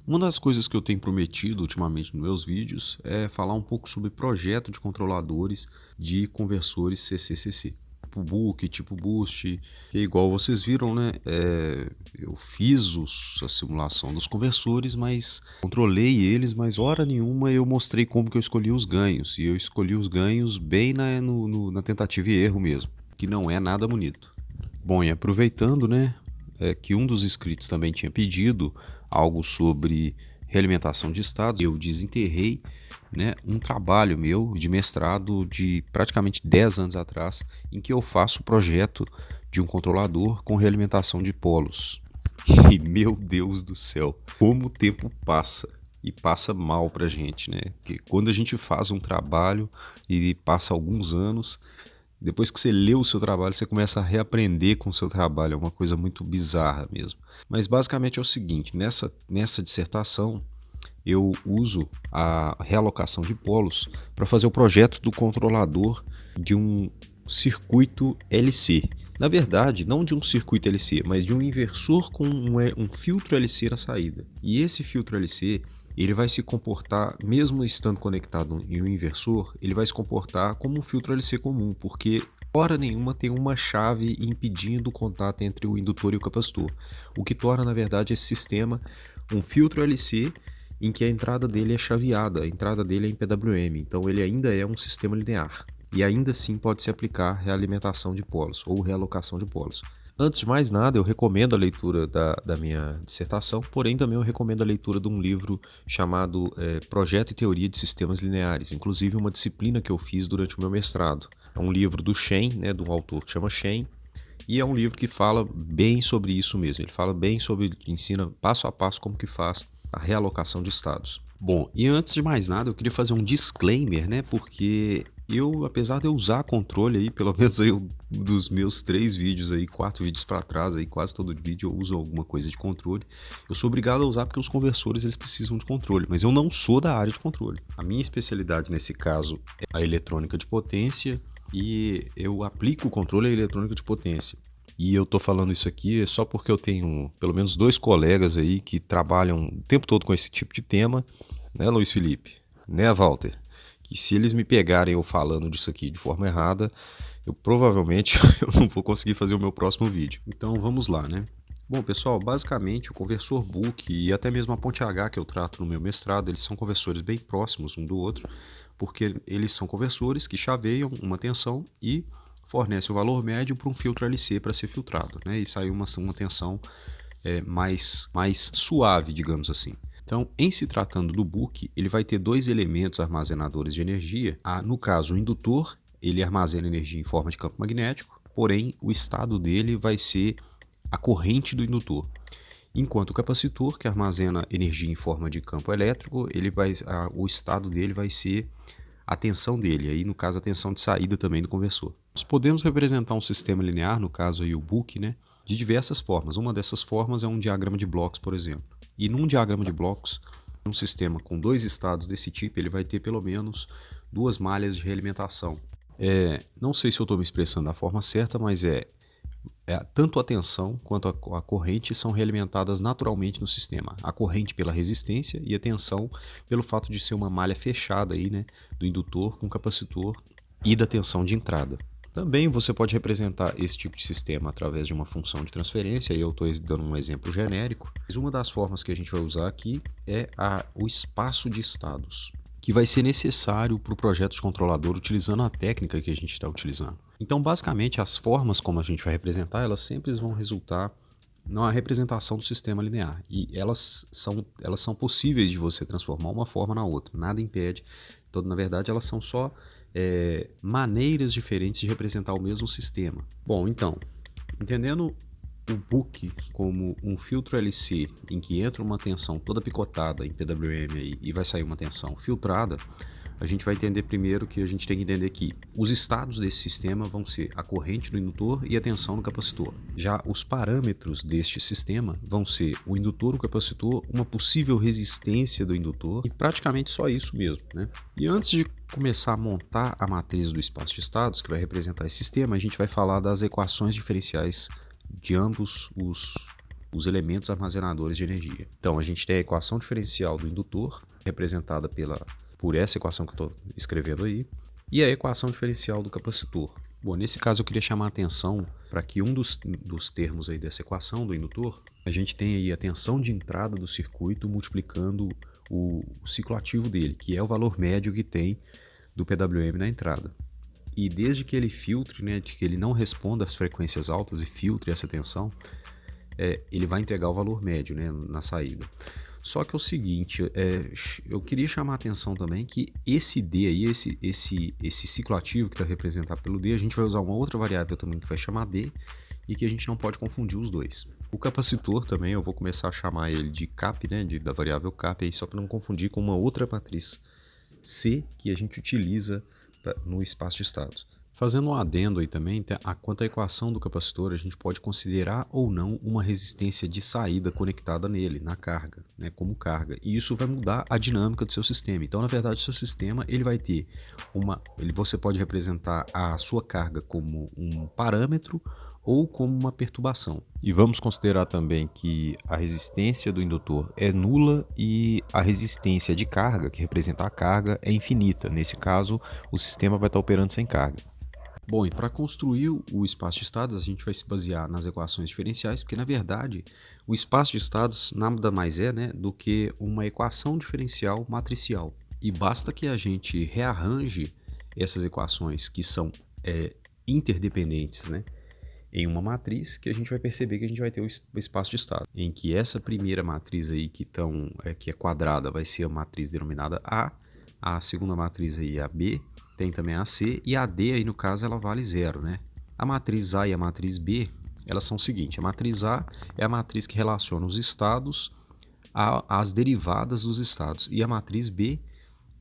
Uma das coisas que eu tenho prometido ultimamente nos meus vídeos é falar um pouco sobre projeto de controladores de conversores CCCC. Tipo book, tipo boost, que é igual vocês viram, né? Eu fiz a simulação dos conversores, mas controlei eles, mas hora nenhuma eu mostrei como que eu escolhi os ganhos. E eu escolhi os ganhos bem na tentativa e erro mesmo, que não é nada bonito. Bom, e aproveitando, né? Que um dos inscritos também tinha pedido algo sobre realimentação de estados, eu desenterrei, né, um trabalho meu de mestrado de praticamente 10 anos atrás, em que eu faço o projeto de um controlador com realimentação de polos. E meu Deus do céu, como o tempo passa! E passa mal pra gente, né? Porque quando a gente faz um trabalho e passa alguns anos, depois que você lê o seu trabalho, você começa a reaprender com o seu trabalho. É uma coisa muito bizarra mesmo. Mas basicamente é o seguinte, nessa dissertação eu uso a realocação de polos para fazer o projeto do controlador de um circuito LC. Na verdade, não de um circuito LC, mas de um inversor com um filtro LC na saída. E esse filtro LC, ele vai se comportar, mesmo estando conectado em um inversor, ele vai se comportar como um filtro LC comum, porque hora nenhuma tem uma chave impedindo o contato entre o indutor e o capacitor, o que torna, na verdade, esse sistema um filtro LC em que a entrada dele é chaveada, a entrada dele é em PWM, então ele ainda é um sistema linear. E ainda assim pode se aplicar realimentação de polos ou realocação de polos. Antes de mais nada, eu recomendo a leitura da minha dissertação, porém também eu recomendo a leitura de um livro chamado Projeto e Teoria de Sistemas Lineares, inclusive uma disciplina que eu fiz durante o meu mestrado. É um livro do Shen, né, de um autor que chama Shen, e é um livro que fala bem sobre isso mesmo. Ele fala bem sobre, ensina passo a passo como que faz a realocação de estados. Bom, e antes de mais nada, eu queria fazer um disclaimer, né, porque eu, apesar de eu usar controle aí, pelo menos aí dos meus 3 vídeos aí, 4 vídeos para trás aí, quase todo vídeo eu uso alguma coisa de controle. Eu sou obrigado a usar porque os conversores eles precisam de controle, mas eu não sou da área de controle. A minha especialidade nesse caso é a eletrônica de potência e eu aplico o controle à eletrônica de potência. E eu tô falando isso aqui só porque eu tenho pelo menos 2 colegas aí que trabalham o tempo todo com esse tipo de tema, né, Luiz Felipe? Né, Walter? E se eles me pegarem eu falando disso aqui de forma errada, eu provavelmente eu não vou conseguir fazer o meu próximo vídeo. Então vamos lá, né? Bom, pessoal, basicamente o conversor book e até mesmo a ponte H que eu trato no meu mestrado, eles são conversores bem próximos um do outro, porque eles são conversores que chaveiam uma tensão e fornecem o valor médio para um filtro LC para ser filtrado, né? E sai uma tensão mais suave, digamos assim. Então, em se tratando do book, ele vai ter 2 elementos armazenadores de energia. No caso, o indutor, ele armazena energia em forma de campo magnético, porém, o estado dele vai ser a corrente do indutor. Enquanto o capacitor, que armazena energia em forma de campo elétrico, o estado dele vai ser a tensão dele, aí no caso a tensão de saída também do conversor. Nós podemos representar um sistema linear, no caso aí o book, né, de diversas formas. Uma dessas formas é um diagrama de blocos, por exemplo. E num diagrama de blocos, um sistema com 2 estados desse tipo, ele vai ter pelo menos 2 malhas de realimentação. Não sei se eu estou me expressando da forma certa, mas tanto a tensão quanto a corrente são realimentadas naturalmente no sistema. A corrente pela resistência e a tensão pelo fato de ser uma malha fechada aí, né, do indutor com capacitor e da tensão de entrada. Também você pode representar esse tipo de sistema através de uma função de transferência, e eu estou dando um exemplo genérico. Mas uma das formas que a gente vai usar aqui é o espaço de estados, que vai ser necessário para o projeto de controlador utilizando a técnica que a gente está utilizando. Então, basicamente, as formas como a gente vai representar, elas sempre vão resultar na representação do sistema linear. E elas são possíveis de você transformar uma forma na outra. Nada impede. Então, na verdade, elas são só maneiras diferentes de representar o mesmo sistema. Bom, então, entendendo o book como um filtro LC em que entra uma tensão toda picotada em PWM e vai sair uma tensão filtrada, a gente vai entender primeiro que a gente tem que entender que os estados desse sistema vão ser a corrente do indutor e a tensão do capacitor. Já os parâmetros deste sistema vão ser o indutor, o capacitor, uma possível resistência do indutor e praticamente só isso mesmo, né? E antes de começar a montar a matriz do espaço de estados, que vai representar esse sistema, a gente vai falar das equações diferenciais de ambos os elementos armazenadores de energia. Então, a gente tem a equação diferencial do indutor, representada por essa equação que eu estou escrevendo aí, e a equação diferencial do capacitor. Bom, nesse caso eu queria chamar a atenção para que um dos termos aí dessa equação do indutor, a gente tem aí a tensão de entrada do circuito multiplicando o ciclo ativo dele, que é o valor médio que tem do PWM na entrada. E desde que ele filtre, né, de que ele não responda às frequências altas e filtre essa tensão, ele vai entregar o valor médio, né, na saída. Só que é o seguinte, eu queria chamar a atenção também que esse D aí, esse ciclo ativo que está representado pelo D, a gente vai usar uma outra variável também que vai chamar D e que a gente não pode confundir os dois. O capacitor também, eu vou começar a chamar ele de cap, né, da variável cap, aí, só para não confundir com uma outra matriz C que a gente utiliza no espaço de estados. Fazendo um adendo aí também, quanto à equação do capacitor, a gente pode considerar ou não uma resistência de saída conectada nele, na carga, né, como carga. E isso vai mudar a dinâmica do seu sistema. Então, na verdade, o seu sistema ele vai ter você pode representar a sua carga como um parâmetro ou como uma perturbação. E vamos considerar também que a resistência do indutor é nula e a resistência de carga, que representa a carga, é infinita. Nesse caso, o sistema vai estar operando sem carga. Bom, e para construir o espaço de estados, a gente vai se basear nas equações diferenciais, porque na verdade o espaço de estados nada mais é, né, do que uma equação diferencial matricial. E basta que a gente rearranje essas equações que são interdependentes, né, em uma matriz, que a gente vai perceber que a gente vai ter o espaço de estado, em que essa primeira matriz aí que é quadrada vai ser a matriz denominada a segunda matriz aí é a B, tem também a C, e a D aí no caso ela vale 0, né? A matriz A e a matriz B, elas são o seguinte, a matriz A é a matriz que relaciona os estados às derivadas dos estados, e a matriz B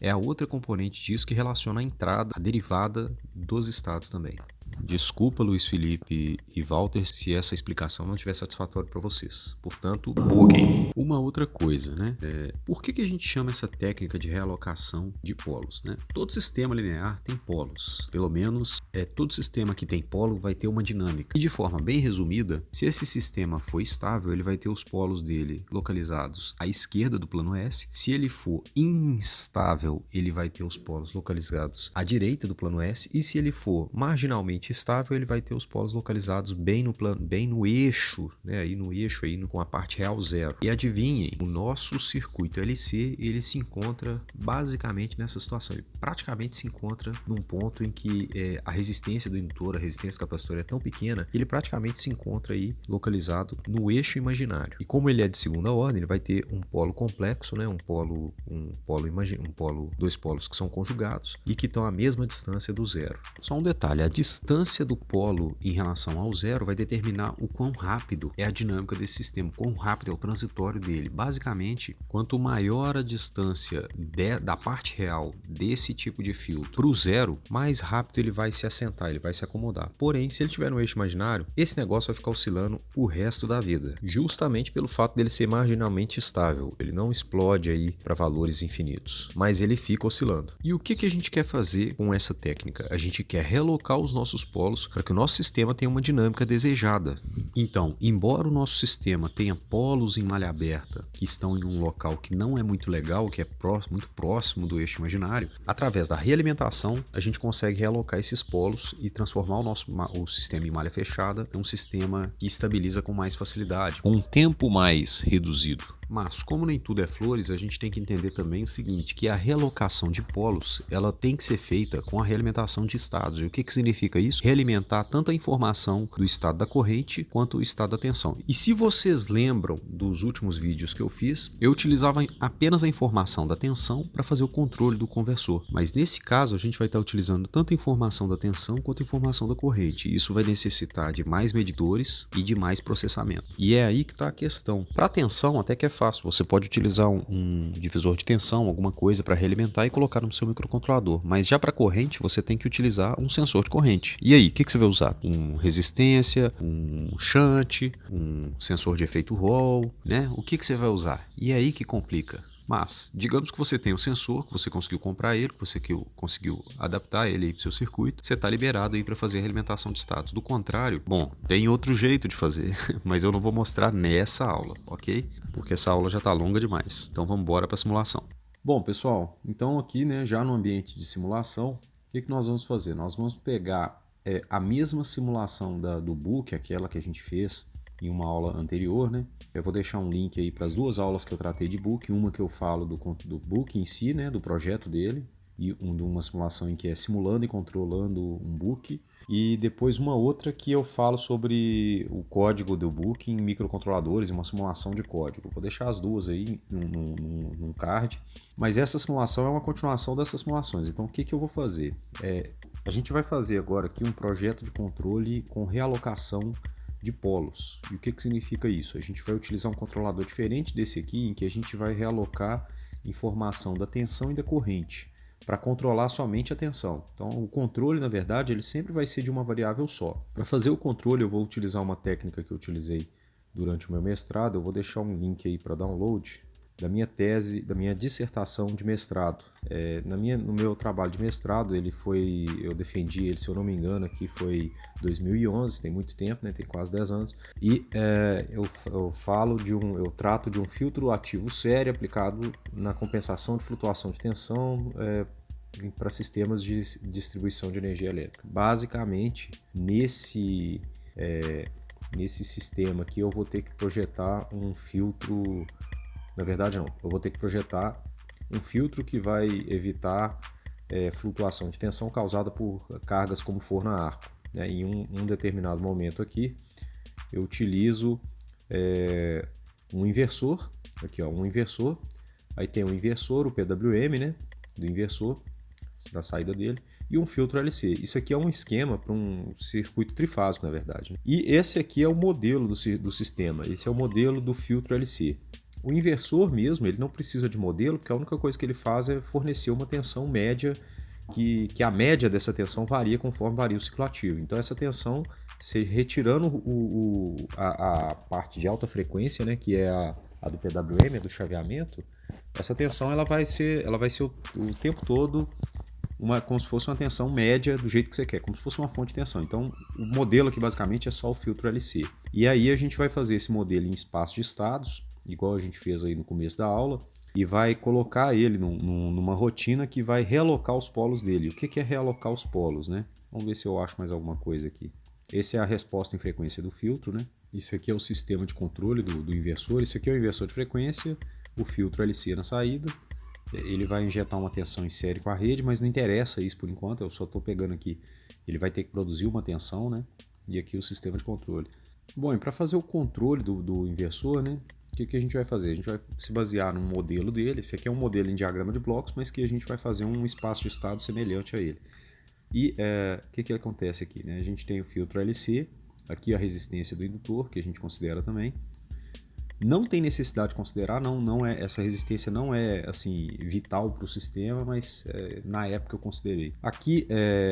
é a outra componente disso que relaciona a entrada, a derivada dos estados também. Desculpa, Luiz Felipe e Walter, se essa explicação não estiver satisfatória para vocês. Portanto, buguem. Uma outra coisa, né? Por que a gente chama essa técnica de realocação de polos, né? Todo sistema linear tem polos. Pelo menos, todo sistema que tem polo vai ter uma dinâmica. E de forma bem resumida, se esse sistema for estável, ele vai ter os polos dele localizados à esquerda do plano S. Se ele for instável, ele vai ter os polos localizados à direita do plano S. E se ele for marginalmente estável, ele vai ter os polos localizados bem no eixo, né, aí no eixo aí com a parte real zero. E adivinhem, o nosso circuito LC, ele se encontra basicamente nessa situação. Ele praticamente se encontra num ponto em que a resistência do indutor, a resistência do capacitor é tão pequena, que ele praticamente se encontra aí localizado no eixo imaginário. E como ele é de segunda ordem, ele vai ter um polo complexo, né, dois polos que são conjugados e que estão à mesma distância do zero. Só um detalhe, a distância do polo em relação ao zero vai determinar o quão rápido é a dinâmica desse sistema, quão rápido é o transitório dele. Basicamente, quanto maior a distância da parte real desse tipo de filtro para o zero, mais rápido ele vai se assentar, ele vai se acomodar. Porém, se ele estiver no eixo imaginário, esse negócio vai ficar oscilando o resto da vida, justamente pelo fato dele ser marginalmente estável. Ele não explode aí para valores infinitos, mas ele fica oscilando. E o que a gente quer fazer com essa técnica? A gente quer realocar os nossos polos para que o nosso sistema tenha uma dinâmica desejada. Então, embora o nosso sistema tenha polos em malha aberta que estão em um local que não é muito legal, que é muito próximo do eixo imaginário, através da realimentação a gente consegue realocar esses polos e transformar o sistema em malha fechada em um sistema que estabiliza com mais facilidade, com um tempo mais reduzido. Mas, como nem tudo é flores, a gente tem que entender também o seguinte, que a realocação de polos, ela tem que ser feita com a realimentação de estados. E o que significa isso? Realimentar tanto a informação do estado da corrente quanto o estado da tensão. E se vocês lembram dos últimos vídeos que eu fiz, eu utilizava apenas a informação da tensão para fazer o controle do conversor. Mas nesse caso, a gente vai estar utilizando tanto a informação da tensão quanto a informação da corrente. E isso vai necessitar de mais medidores e de mais processamento. E é aí que está a questão. Para a tensão, até que é fácil, você pode utilizar um divisor de tensão, alguma coisa para realimentar e colocar no seu microcontrolador, mas já para corrente você tem que utilizar um sensor de corrente. E aí, o que você vai usar? Um resistência, um shunt, um sensor de efeito Hall, né? O que você vai usar? E é aí que complica. Mas, digamos que você tem um sensor, que você conseguiu comprar ele, que você conseguiu adaptar ele para o seu circuito, você está liberado aí para fazer a realimentação de status. Do contrário, bom, tem outro jeito de fazer, mas eu não vou mostrar nessa aula, ok? Porque essa aula já está longa demais. Então vamos embora para a simulação. Bom, pessoal, então aqui, né, já no ambiente de simulação, o que nós vamos fazer? Nós vamos pegar a mesma simulação do book, aquela que a gente fez em uma aula anterior, né? Eu vou deixar um link aí para as duas aulas que eu tratei de book, uma que eu falo do book em si, né, do projeto dele, e uma simulação em que é simulando e controlando um book, e depois uma outra que eu falo sobre o código do book em microcontroladores, uma simulação de código. Vou deixar as duas aí num card, mas essa simulação é uma continuação dessas simulações. Então o que eu vou fazer? A gente vai fazer agora aqui um projeto de controle com realocação de polos. E o que significa isso? A gente vai utilizar um controlador diferente desse aqui, em que a gente vai realocar informação da tensão e da corrente, para controlar somente a tensão. Então o controle, na verdade, ele sempre vai ser de uma variável só. Para fazer o controle, eu vou utilizar uma técnica que eu utilizei durante o meu mestrado. Eu vou deixar um link aí para download da minha tese, da minha dissertação de mestrado. No meu trabalho de mestrado, eu defendi ele, se eu não me engano, aqui foi 2011, tem muito tempo, né? Tem quase 10 anos. E eu trato de um filtro ativo sério aplicado na compensação de flutuação de tensão para sistemas de distribuição de energia elétrica. Basicamente, nesse sistema aqui, eu vou ter que projetar um filtro. Na verdade, não. Eu vou ter que projetar um filtro que vai evitar flutuação de tensão causada por cargas como forno a arco. Né? Em um determinado momento aqui, eu utilizo um inversor. Aqui, ó, um inversor. Aí tem um inversor, o PWM, né? Do inversor, da saída dele, e um filtro LC. Isso aqui é um esquema para um circuito trifásico, na verdade. Né? E esse aqui é o modelo do sistema. Esse é o modelo do filtro LC. O inversor mesmo, ele não precisa de modelo, porque a única coisa que ele faz é fornecer uma tensão média, que a média dessa tensão varia conforme varia o ciclo ativo. Então essa tensão, retirando a parte de alta frequência, né, que é a do PWM, do chaveamento, essa tensão ela vai ser o tempo todo como se fosse uma tensão média do jeito que você quer, como se fosse uma fonte de tensão. Então, o modelo aqui basicamente é só o filtro LC. E aí a gente vai fazer esse modelo em espaço de estados, igual a gente fez aí no começo da aula, e vai colocar ele numa rotina que vai realocar os polos dele. O que é realocar os polos, né? Vamos ver se eu acho mais alguma coisa aqui. Essa é a resposta em frequência do filtro, né? Isso aqui é o sistema de controle do inversor. Isso aqui é o inversor de frequência, o filtro LC na saída. Ele vai injetar uma tensão em série com a rede, mas não interessa isso por enquanto, eu só estou pegando aqui. Ele vai ter que produzir uma tensão, né? E aqui o sistema de controle. Bom, e para fazer o controle do inversor, né? O que a gente vai fazer? A gente vai se basear num modelo dele. Esse aqui é um modelo em diagrama de blocos, mas que a gente vai fazer um espaço de estado semelhante a ele. E o que acontece aqui? Né? A gente tem o filtro LC, aqui a resistência do indutor, que a gente considera também. Não tem necessidade de considerar, essa resistência não é assim vital para o sistema, mas na época eu considerei. Aqui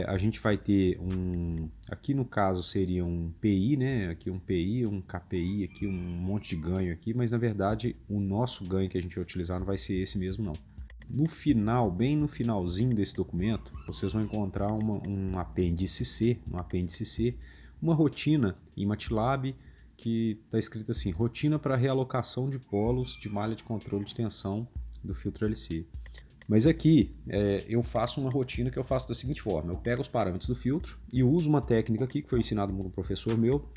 a gente vai ter aqui no caso seria um PI, né? Aqui um PI, um KPI, aqui um monte de ganho aqui, mas na verdade o nosso ganho que a gente vai utilizar não vai ser esse mesmo não. No final, bem no finalzinho desse documento, vocês vão encontrar um apêndice C, uma rotina em MATLAB, que está escrito assim, rotina para realocação de polos de malha de controle de tensão do filtro LC. Mas aqui eu faço uma rotina que eu faço da seguinte forma, eu pego os parâmetros do filtro e uso uma técnica aqui que foi ensinada por um professor meu,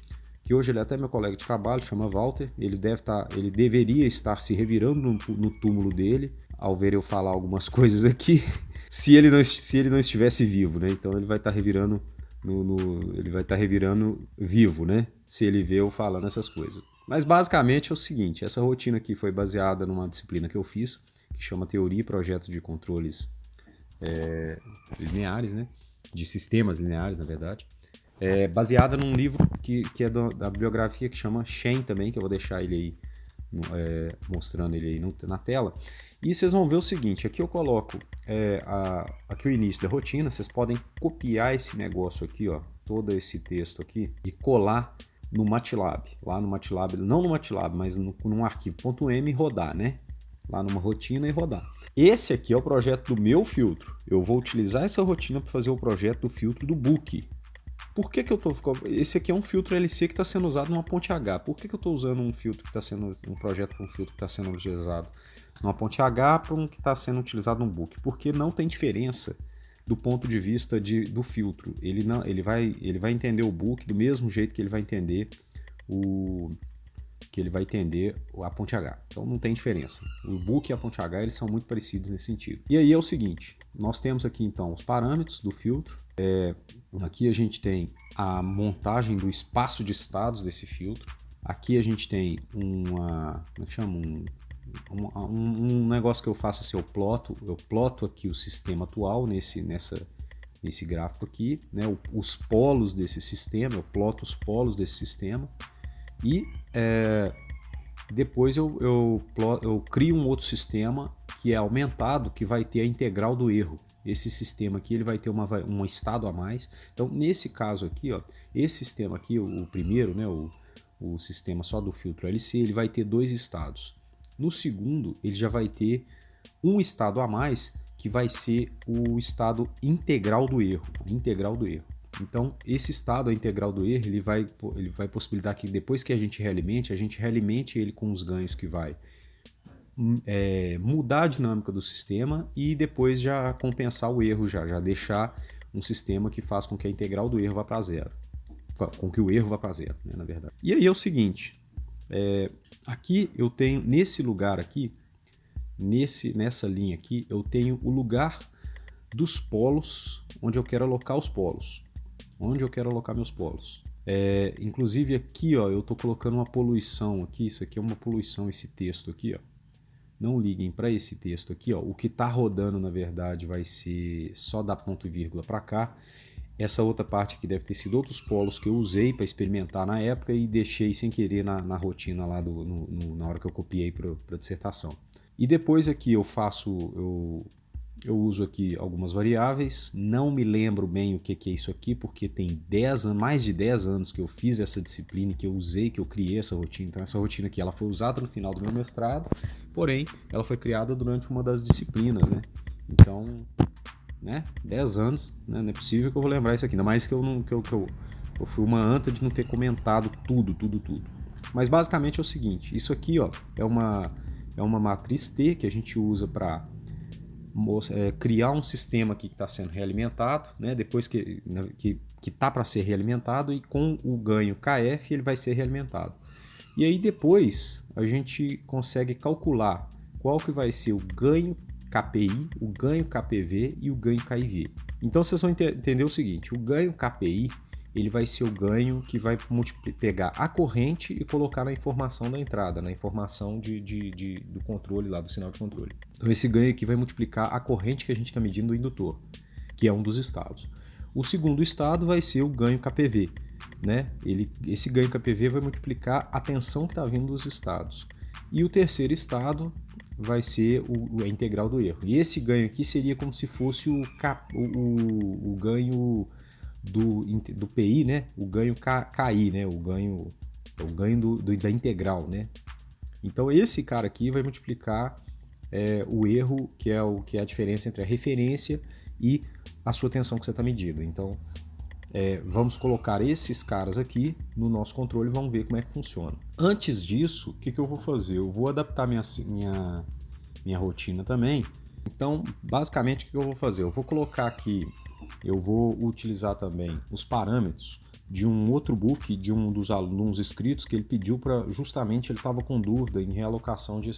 que hoje ele é até meu colega de trabalho, chama Walter, ele deveria estar se revirando no túmulo dele, ao ver eu falar algumas coisas aqui, se ele não estivesse vivo, né? Então ele vai estar revirando ele vai estar revirando vivo, né? Se ele vê eu falando essas coisas. Mas basicamente é o seguinte, essa rotina aqui foi baseada numa disciplina que eu fiz, que chama Teoria e Projeto de Controles Lineares, né? De sistemas lineares, na verdade. Baseada num livro que é da bibliografia que chama Shen também, que eu vou deixar ele aí mostrando ele aí na tela. E vocês vão ver o seguinte, aqui eu coloco aqui o início da rotina, vocês podem copiar esse negócio aqui, ó, todo esse texto aqui e colar no MATLAB, lá no MATLAB, não no MATLAB, mas num arquivo .m e rodar, né? Lá numa rotina e rodar. Esse aqui é o projeto do meu filtro. Eu vou utilizar essa rotina para fazer o projeto do filtro do Book. Por que eu tô... Esse aqui é um filtro LC que está sendo usado numa ponte H. Por que eu estou usando um filtro que está sendo... um projeto com um filtro que está sendo utilizado numa ponte H para um que está sendo utilizado num Book? Porque não tem diferença do ponto de vista do filtro. Ele vai entender o Book do mesmo jeito que ele vai entender a ponte H. Então não tem diferença. O Book e a ponte H eles são muito parecidos nesse sentido. E aí é o seguinte, nós temos aqui então os parâmetros do filtro. Aqui a gente tem a montagem do espaço de estados desse filtro. Aqui a gente tem um negócio que eu faço assim, eu ploto aqui o sistema atual nesse gráfico aqui, né? Os polos desse sistema, eu ploto os polos desse sistema. E depois eu crio um outro sistema que é aumentado, que vai ter a integral do erro. Esse sistema aqui ele vai ter um estado a mais. Então, nesse caso aqui, ó, esse sistema aqui, o primeiro, né, o sistema só do filtro LC, ele vai ter 2 estados. No segundo, ele já vai ter um estado a mais, que vai ser o estado integral do erro. Então, esse estado, a integral do erro, ele vai possibilitar que depois que a gente realimente ele com os ganhos que vai mudar a dinâmica do sistema e depois já compensar o erro, já deixar um sistema que faz com que a integral do erro vá para zero. Com que o erro vá para zero, né, na verdade. E aí é o seguinte, aqui eu tenho, nesse lugar aqui, nessa linha aqui, eu tenho o lugar dos polos, onde eu quero alocar os polos. Onde eu quero alocar meus polos. Inclusive aqui, ó, eu estou colocando uma poluição aqui, isso aqui é uma poluição, esse texto aqui, ó. Não liguem para esse texto aqui, ó. O que está rodando, na verdade, vai ser só dar ponto e vírgula para cá. Essa outra parte aqui deve ter sido outros polos que eu usei para experimentar na época e deixei sem querer na rotina lá na hora que eu copiei para a dissertação. E depois aqui eu uso aqui algumas variáveis, não me lembro bem o que é isso aqui, porque tem mais de 10 anos que eu fiz essa disciplina, que eu criei essa rotina. Então essa rotina aqui ela foi usada no final do meu mestrado, porém ela foi criada durante uma das disciplinas, né? Então, 10 anos, né? Não é possível que eu vou lembrar isso aqui, ainda mais que eu fui uma anta de não ter comentado tudo. Mas basicamente é o seguinte, isso aqui, ó, é uma matriz T que a gente usa para criar um sistema aqui que está sendo realimentado, né? Depois que está para ser realimentado, e com o ganho KF ele vai ser realimentado. E aí depois a gente consegue calcular qual que vai ser o ganho KPI, o ganho KPV e o ganho KIV. Então vocês vão entender o seguinte, o ganho KPI ele vai ser o ganho que vai pegar a corrente e colocar na informação da entrada, na informação do controle lá, do sinal de controle. Então esse ganho aqui vai multiplicar a corrente que a gente está medindo do indutor, que é um dos estados. O segundo estado vai ser o ganho KPV, né? Esse ganho KPV vai multiplicar a tensão que está vindo dos estados. E o terceiro estado vai ser a integral do erro. E esse ganho aqui seria como se fosse o ganho do PI, né? O ganho KI, né? O ganho da integral, né? Então esse cara aqui vai multiplicar o erro, que é a diferença entre a referência e a sua tensão que você está medindo. Então vamos colocar esses caras aqui no nosso controle e vamos ver como é que funciona. Antes disso, o que eu vou fazer? Eu vou adaptar minha rotina também. Então, basicamente, o que eu vou fazer? Eu vou colocar aqui, eu vou utilizar também os parâmetros de um outro book, de um dos alunos inscritos, que ele pediu para, justamente, ele estava com dúvida em realocação de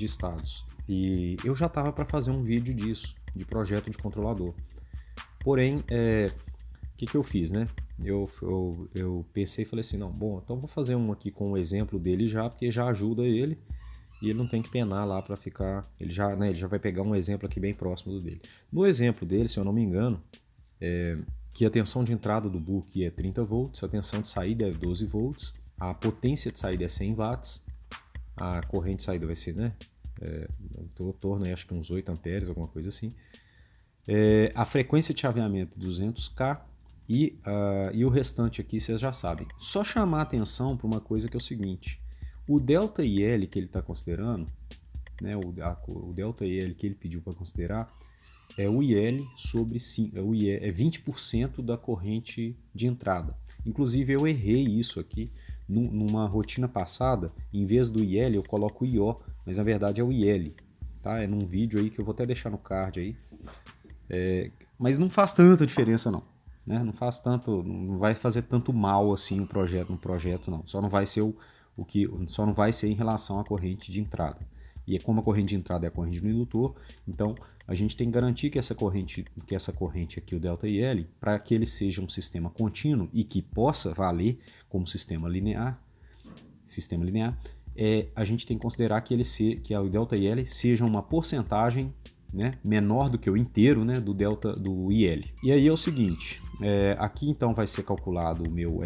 estados. E eu já estava para fazer um vídeo disso, de projeto de controlador. Porém, o que eu fiz, né? Eu pensei e falei assim, não, bom, então vou fazer um aqui com o exemplo dele já, porque já ajuda ele e ele não tem que penar lá para ficar, ele já vai pegar um exemplo aqui bem próximo do dele. No exemplo dele, se eu não me engano, que a tensão de entrada do book é 30 volts, a tensão de saída é 12 volts, a potência de saída é 100 watts, a corrente saída vai ser, né? Em torno, acho que uns 8 amperes, alguma coisa assim. A frequência de chaveamento 200K e o restante aqui vocês já sabem. Só chamar atenção para uma coisa que é o seguinte: o delta IL que ele está considerando, né, o delta IL que ele pediu para considerar, é o IL sobre 5, é 20% da corrente de entrada. Inclusive eu errei isso aqui numa rotina passada, em vez do IL eu coloco o IO, mas na verdade é o IL, tá? É num vídeo aí que eu vou até deixar no card aí. Mas não faz tanta diferença não, né? Não faz tanto, não vai fazer tanto mal assim o projeto no projeto não. Só não vai ser o que, só não vai ser em relação à corrente de entrada. E como a corrente de entrada é a corrente do indutor, então a gente tem que garantir que essa corrente aqui, o delta-IL, para que ele seja um sistema contínuo e que possa valer como sistema linear, a gente tem que considerar que o delta-IL seja uma porcentagem, né, menor do que o inteiro, né, do delta do IL. E aí é o seguinte, aqui então vai ser calculado o meu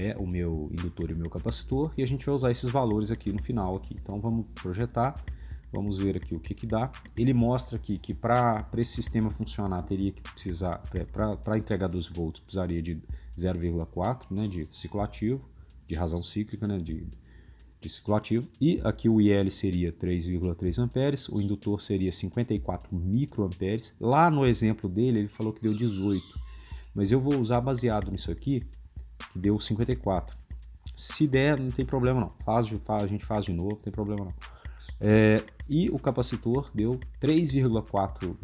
indutor e o meu capacitor, e a gente vai usar esses valores aqui no final aqui. Então vamos projetar, vamos ver aqui o que dá. Ele mostra aqui que para esse sistema funcionar teria que precisar, para entregar 12 volts, precisaria de 0,4, né, de ciclo ativo, de razão cíclica, né, de ciclo ativo, e aqui o IL seria 3,3 amperes, o indutor seria 54 microamperes. Lá no exemplo dele ele falou que deu 18, mas eu vou usar baseado nisso aqui, que deu 54. Se der, não tem problema não, a gente faz de novo, não tem problema não. E o capacitor deu 3,4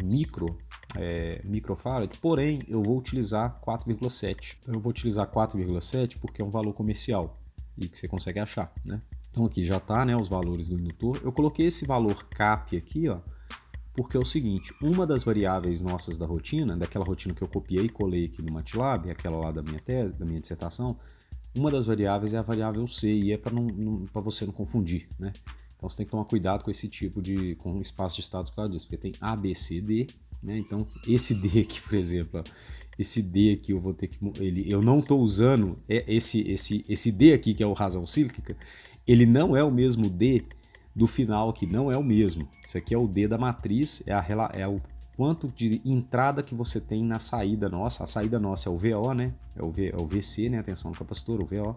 microfarad, porém eu vou utilizar 4,7. Então eu vou utilizar 4,7 porque é um valor comercial e que você consegue achar, né? Então aqui já está, né, os valores do indutor. Eu coloquei esse valor CAP aqui, ó, porque é o seguinte: uma das variáveis nossas da rotina, daquela rotina que eu copiei e colei aqui no MATLAB, aquela lá da minha tese, da minha dissertação, uma das variáveis é a variável C, e é para você não confundir, né? Então você tem que tomar cuidado com esse tipo com espaço de estados por causa disso, porque tem A, B, C, D, né? Então esse D aqui, por exemplo, esse D aqui eu vou ter que, eu não estou usando esse D aqui que é o razão cíclica, ele não é o mesmo D do final aqui, não é o mesmo. Isso aqui é o D da matriz, é o quanto de entrada que você tem na saída nossa. A saída nossa é o VO, né? É o VC, né? A tensão do capacitor, o VO.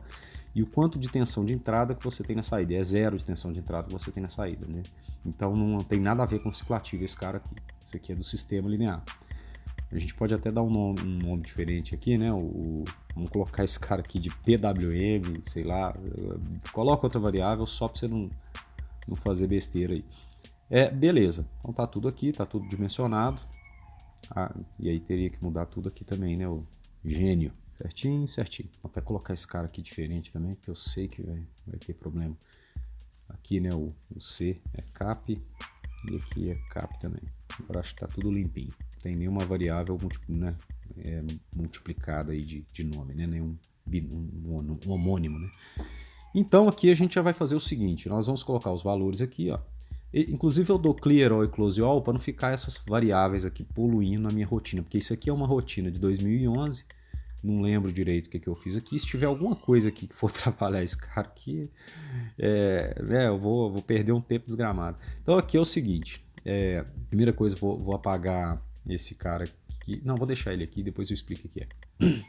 E o quanto de tensão de entrada que você tem na saída. É zero de tensão de entrada que você tem na saída, né? Então não tem nada a ver com ciclo ativo esse cara aqui. Esse aqui é do sistema linear. A gente pode até dar um nome diferente aqui, né? Vamos colocar esse cara aqui de PWM, sei lá. Coloca outra variável só para você não fazer besteira aí. Beleza, então tá tudo aqui, tá tudo dimensionado. E aí teria que mudar tudo aqui também, né? O gênio. Certinho, certinho. Vou até colocar esse cara aqui diferente também, porque eu sei que vai ter problema. Aqui, né, o C é CAP e aqui é CAP também. Agora acho que tá tudo limpinho. Não tem nenhuma variável multiplicada aí de nome, né? Nenhum um homônimo, né? Então aqui a gente já vai fazer o seguinte, nós vamos colocar os valores aqui, ó. Inclusive eu dou clear all e close all para não ficar essas variáveis aqui poluindo na minha rotina, porque isso aqui é uma rotina de 2011, não lembro direito o que eu fiz aqui. Se tiver alguma coisa aqui que for atrapalhar esse cara aqui, eu vou perder um tempo desgramado. Então aqui é o seguinte, primeira coisa, vou apagar esse cara aqui, não, vou deixar ele aqui, depois eu explico o que é.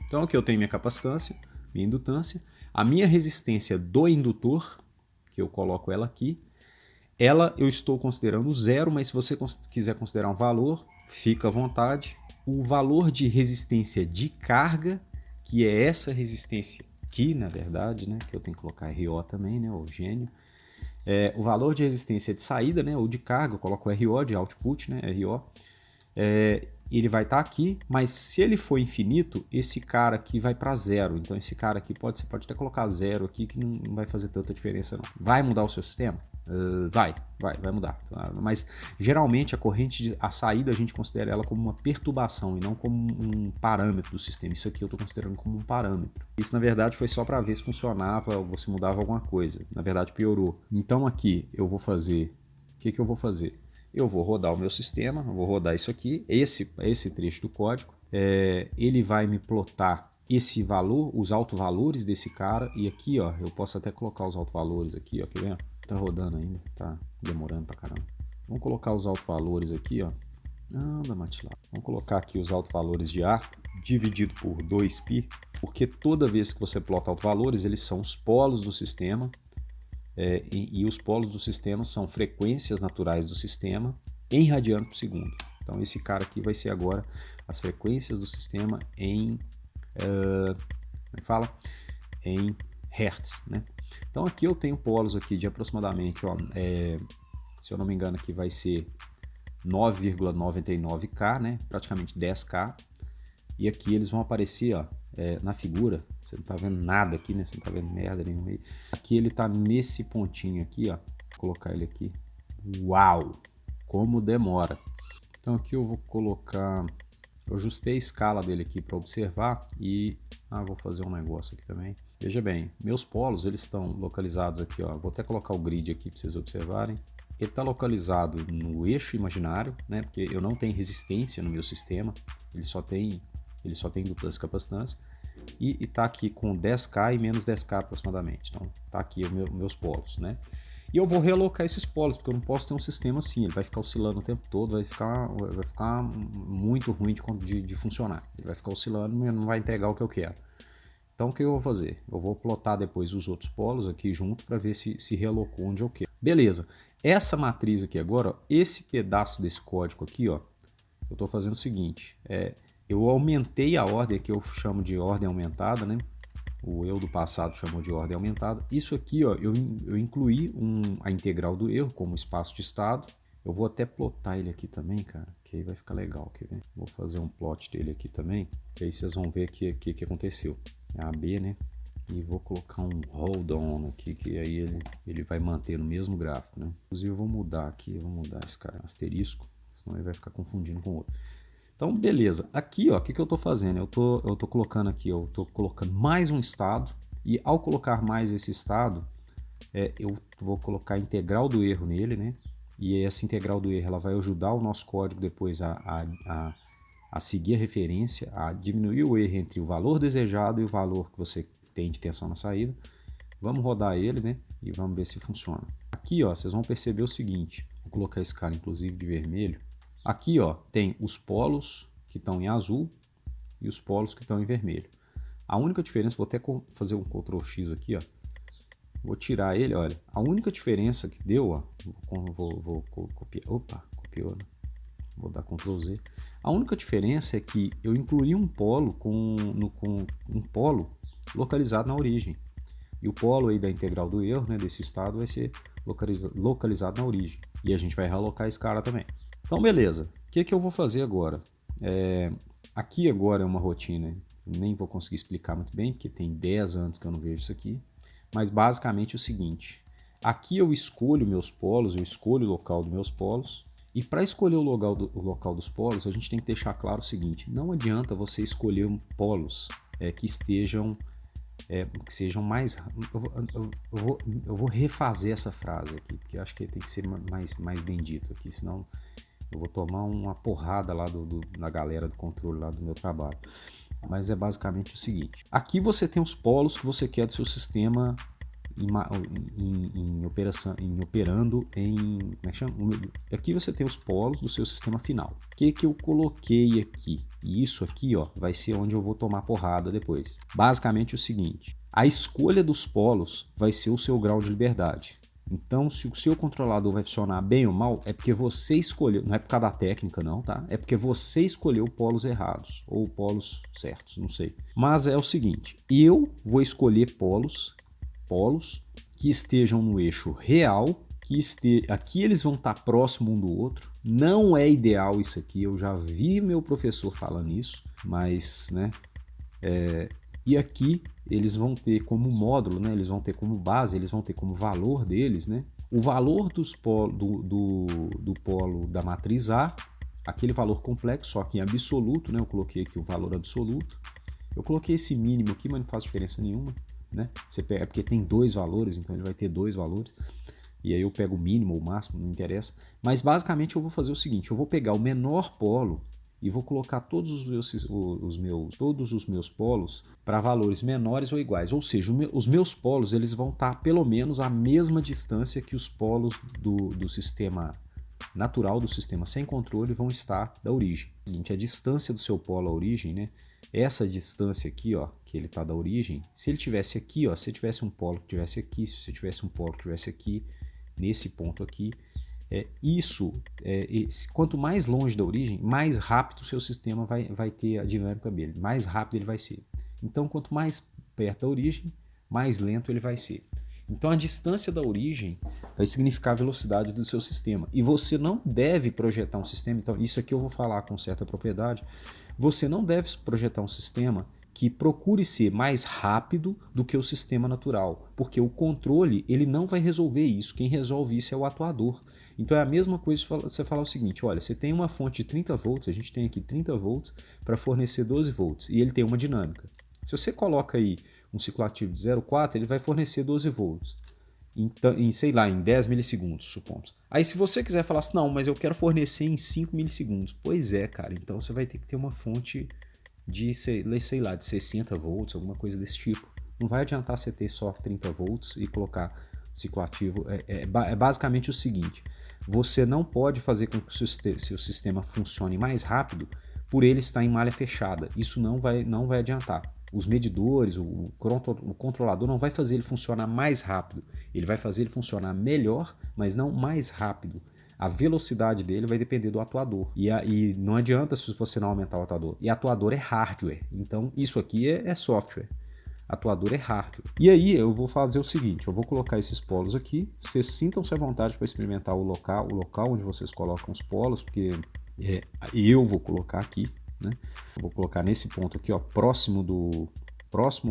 Então aqui eu tenho minha capacitância, minha indutância, a minha resistência do indutor, que eu coloco ela aqui, eu estou considerando zero, mas se você quiser considerar um valor, fica à vontade. O valor de resistência de carga, que é essa resistência aqui, na verdade, né, que eu tenho que colocar RO também, né, o gênio. O valor de resistência de saída, né, ou de carga, eu coloco RO de output, né, RO. Ele vai estar aqui, mas se ele for infinito, esse cara aqui vai para zero. Então esse cara aqui você pode até colocar zero aqui, que não vai fazer tanta diferença não. Vai mudar o seu sistema? Vai mudar. Mas geralmente a saída a gente considera ela como uma perturbação e não como um parâmetro do sistema. Isso aqui eu estou considerando como um parâmetro. Isso na verdade foi só para ver se funcionava ou se mudava alguma coisa. Na verdade piorou. Então aqui eu vou fazer... O que eu vou fazer? Eu vou rodar o meu sistema, eu vou rodar isso aqui, esse trecho do código, ele vai me plotar esse valor, os autovalores desse cara, e aqui ó, eu posso até colocar os autovalores aqui, ó, quer ver? Tá rodando ainda, tá demorando pra caramba. Vamos colocar os autovalores aqui, ó. Anda, MATLAB. Vamos colocar aqui os autovalores de A dividido por 2π, porque toda vez que você plota autovalores, eles são os polos do sistema, e os polos do sistema são frequências naturais do sistema em radiano por segundo. Então esse cara aqui vai ser agora as frequências do sistema em, como é que fala? Em hertz, né? Então aqui eu tenho polos aqui de aproximadamente, ó, se eu não me engano aqui vai ser 9,99K, né? Praticamente 10K. E aqui eles vão aparecer, ó, na figura. Você não tá vendo nada aqui, né? Você não tá vendo merda nenhuma aí. Aqui ele tá nesse pontinho aqui, ó. Vou colocar ele aqui. Uau! Como demora. Então aqui eu vou colocar... Eu ajustei a escala dele aqui para observar e... vou fazer um negócio aqui também. Veja bem, meus polos, eles estão localizados aqui, ó. Vou até colocar o grid aqui para vocês observarem. Ele está localizado no eixo imaginário, né? Porque eu não tenho resistência no meu sistema. Ele só tem duplas capacitâncias. E está aqui com 10K e menos 10K aproximadamente. Então, está aqui os meus polos, né? E eu vou realocar esses polos, porque eu não posso ter um sistema assim. Ele vai ficar oscilando o tempo todo, vai ficar muito ruim de funcionar. Ele vai ficar oscilando e não vai entregar o que eu quero. Então, o que eu vou fazer? Eu vou plotar depois os outros polos aqui junto para ver se realocou onde eu quero. Beleza. Essa matriz aqui agora, ó, esse pedaço desse código aqui, ó, eu estou fazendo o seguinte. Eu aumentei a ordem, que eu chamo de ordem aumentada, né? O eu do passado chamou de ordem aumentada. Isso aqui, ó, eu incluí a integral do erro como espaço de estado. Eu vou até plotar ele aqui também, cara, que aí vai ficar legal. Quer ver? Vou fazer um plot dele aqui também, que aí vocês vão ver o que aconteceu. É AB, né? E vou colocar um hold on aqui, que aí ele vai manter no mesmo gráfico, né? Inclusive eu vou mudar aqui, esse cara asterisco, senão ele vai ficar confundindo com o outro. Então, beleza. Aqui, ó, o que eu estou fazendo? Eu tô colocando aqui, eu estou colocando mais um estado, e ao colocar mais esse estado, eu vou colocar a integral do erro nele, né? E essa integral do erro ela vai ajudar o nosso código depois a seguir a referência, a diminuir o erro entre o valor desejado e o valor que você tem de tensão na saída. Vamos rodar ele, né? E vamos ver se funciona. Aqui, ó, vocês vão perceber o seguinte. Vou colocar esse cara, inclusive, de vermelho. Aqui, ó, tem os polos que estão em azul e os polos que estão em vermelho. A única diferença, vou até fazer um Ctrl X aqui, ó. Vou tirar ele, olha. A única diferença que deu, ó, vou copiar. Opa, copiou, né? Vou dar Ctrl Z. A única diferença é que eu incluí um polo com um polo localizado na origem. E o polo aí da integral do erro, né, desse estado, vai ser localizado na origem. E a gente vai realocar esse cara também. Então, beleza. O que eu vou fazer agora? Aqui agora é uma rotina, nem vou conseguir explicar muito bem, porque tem 10 anos que eu não vejo isso aqui. Mas basicamente é o seguinte. Aqui eu escolho meus polos, eu escolho o local dos meus polos. E para escolher o local dos polos, a gente tem que deixar claro o seguinte. Não adianta você escolher polos que sejam mais... Eu vou refazer essa frase aqui, porque eu acho que tem que ser mais bem dito aqui, senão... Eu vou tomar uma porrada lá da galera do controle lá do meu trabalho. Mas é basicamente o seguinte. Aqui você tem os polos que você quer do seu sistema operando em... Como é que chama? Aqui você tem os polos do seu sistema final. O que eu coloquei aqui? E isso aqui, ó, vai ser onde eu vou tomar porrada depois. Basicamente o seguinte. A escolha dos polos vai ser o seu grau de liberdade. Então, se o seu controlador vai funcionar bem ou mal, é porque você escolheu, não é por causa da técnica não, tá? É porque você escolheu polos errados, ou polos certos, não sei. Mas é o seguinte, eu vou escolher polos que estejam no eixo real, aqui eles vão estar próximo um do outro. Não é ideal isso aqui, eu já vi meu professor falando isso, mas, né, e aqui eles vão ter como módulo, né? Eles vão ter como base, eles vão ter como valor deles, né? O valor do polo da matriz A, aquele valor complexo, só que em absoluto, né? Eu coloquei aqui o valor absoluto. Eu coloquei esse mínimo aqui, mas não faz diferença nenhuma, né? É porque tem dois valores, então ele vai ter dois valores. E aí eu pego o mínimo ou o máximo, não interessa. Mas basicamente eu vou fazer o seguinte, eu vou pegar o menor polo e vou colocar todos os meus polos para valores menores ou iguais. Ou seja, os meus polos eles vão estar pelo menos à mesma distância que os polos do sistema natural, do sistema sem controle, vão estar da origem. A distância do seu polo à origem, né? Essa distância aqui, ó, que ele está da origem, se ele tivesse aqui, ó, se eu tivesse um polo que tivesse aqui, se você tivesse um polo que tivesse aqui, nesse ponto aqui, quanto mais longe da origem, mais rápido o seu sistema vai ter a dinâmica dele, mais rápido ele vai ser. Então, quanto mais perto da origem, mais lento ele vai ser. Então, a distância da origem vai significar a velocidade do seu sistema. E você não deve projetar um sistema, então isso aqui eu vou falar com certa propriedade, você não deve projetar um sistema que procure ser mais rápido do que o sistema natural, porque o controle ele não vai resolver isso, quem resolve isso é o atuador. Então é a mesma coisa você falar o seguinte, olha, você tem uma fonte de 30 volts, a gente tem aqui 30 volts para fornecer 12 volts, e ele tem uma dinâmica. Se você coloca aí um ciclo ativo de 0,4, ele vai fornecer 12 volts, sei lá, em 10 milissegundos, supomos. Aí se você quiser falar assim, não, mas eu quero fornecer em 5 milissegundos, pois é, cara, então você vai ter que ter uma fonte de, sei lá, de 60 volts, alguma coisa desse tipo. Não vai adiantar você ter só 30 volts e colocar ciclo ativo. É basicamente o seguinte, você não pode fazer com que o seu sistema funcione mais rápido por ele estar em malha fechada. Isso não vai adiantar. Os medidores, o controlador não vai fazer ele funcionar mais rápido. Ele vai fazer ele funcionar melhor, mas não mais rápido. A velocidade dele vai depender do atuador. E não adianta se você não aumentar o atuador. E atuador é hardware. Então, isso aqui é software. Atuador é hardware. E aí, eu vou fazer o seguinte. Eu vou colocar esses polos aqui. Vocês sintam-se à vontade para experimentar o local onde vocês colocam os polos, porque eu vou colocar aqui, né? Eu vou colocar nesse ponto aqui, ó, próximo,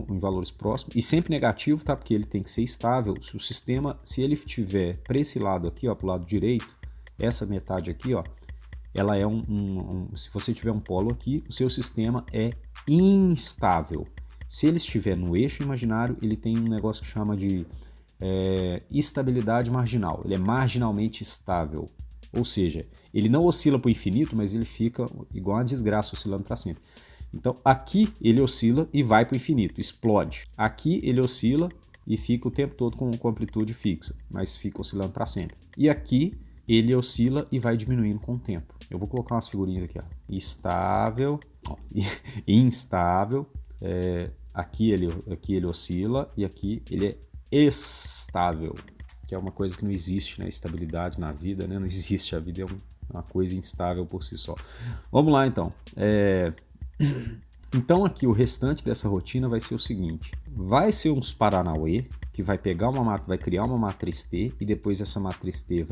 em valores próximos, e sempre negativo, tá? Porque ele tem que ser estável. Se o sistema, se ele estiver para esse lado aqui, ó, para o lado direito, essa metade aqui, ó, ela é se você tiver um polo aqui, o seu sistema é instável. Se ele estiver no eixo imaginário, ele tem um negócio que chama de estabilidade marginal. Ele é marginalmente estável. Ou seja, ele não oscila para o infinito, mas ele fica igual uma desgraça, oscilando para sempre. Então, aqui ele oscila e vai para o infinito, explode. Aqui ele oscila e fica o tempo todo com amplitude fixa, mas fica oscilando para sempre. E aqui ele oscila e vai diminuindo com o tempo. Eu vou colocar umas figurinhas aqui, ó. Estável, instável. Aqui ele oscila e aqui ele é estável, que é uma coisa que não existe, né? Estabilidade na vida, né? Não existe, a vida é uma coisa instável por si só. Vamos lá, então. Então aqui o restante dessa rotina vai ser o seguinte, vai ser uns paranauê, que vai criar uma matriz T, e depois essa matriz T,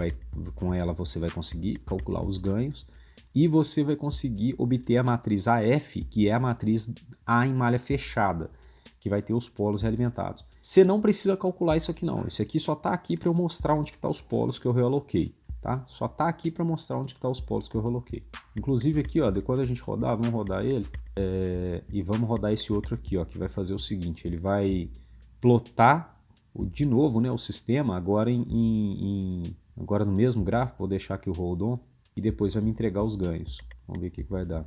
com ela você vai conseguir calcular os ganhos, e você vai conseguir obter a matriz AF, que é a matriz A em malha fechada, que vai ter os polos realimentados. Você não precisa calcular isso aqui não, isso aqui só está aqui para eu mostrar onde estão os polos que eu realoquei. Tá? Só está aqui para mostrar onde estão os polos que eu realoquei. Inclusive aqui, ó, quando a gente rodar, vamos rodar ele, e vamos rodar esse outro aqui, ó, que vai fazer o seguinte, ele vai plotar de novo, né, o sistema agora agora no mesmo gráfico, vou deixar aqui o hold on, e depois vai me entregar os ganhos. Vamos ver o que vai dar.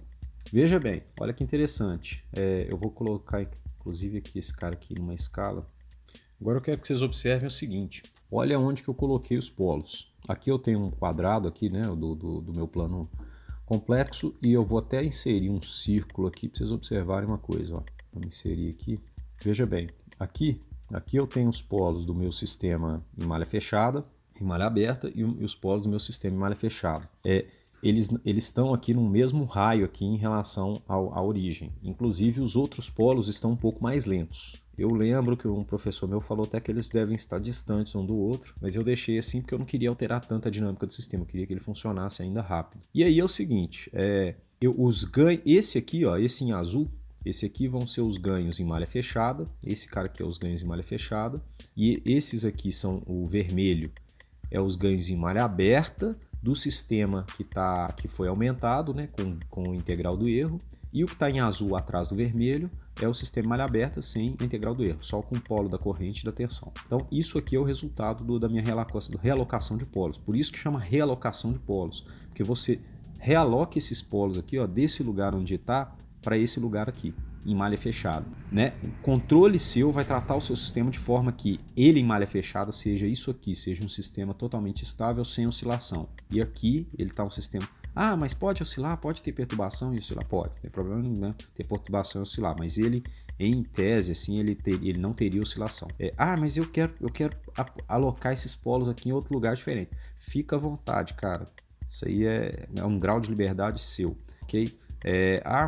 Veja bem, olha que interessante. Eu vou colocar inclusive aqui esse cara aqui numa escala. Agora eu quero que vocês observem o seguinte. Olha onde que eu coloquei os polos. Aqui eu tenho um quadrado aqui, né, do meu plano complexo, e eu vou até inserir um círculo aqui para vocês observarem uma coisa. Ó. Vou inserir aqui. Veja bem, aqui eu tenho os polos do meu sistema em malha fechada, em malha aberta, e os polos do meu sistema em malha fechada. Eles estão aqui no mesmo raio aqui em relação à origem. Inclusive os outros polos estão um pouco mais lentos. Eu lembro que um professor meu falou até que eles devem estar distantes um do outro, mas eu deixei assim porque eu não queria alterar tanto a dinâmica do sistema, eu queria que ele funcionasse ainda rápido. E aí é o seguinte, os ganhos, esse aqui, ó, esse em azul, esse aqui vão ser os ganhos em malha fechada, esse cara aqui é os ganhos em malha fechada, e esses aqui são o vermelho, é os ganhos em malha aberta do sistema que foi aumentado, né, com o integral do erro, e o que está em azul atrás do vermelho é o sistema malha aberta sem integral do erro, só com o polo da corrente e da tensão. Então isso aqui é o resultado da minha realocação de polos, por isso que chama realocação de polos, porque você realoque esses polos aqui, ó, desse lugar onde está para esse lugar aqui, em malha fechada, né? O controle seu vai tratar o seu sistema de forma que ele em malha fechada seja isso aqui, seja um sistema totalmente estável, sem oscilação. E aqui ele está um sistema... Ah, mas pode oscilar, pode ter perturbação e oscilar? Pode, não tem problema nenhum, né? Ter perturbação e oscilar, mas ele, em tese, assim, ele não teria oscilação. Mas eu quero alocar esses polos aqui em outro lugar diferente. Fica à vontade, cara. Isso aí é um grau de liberdade seu, ok?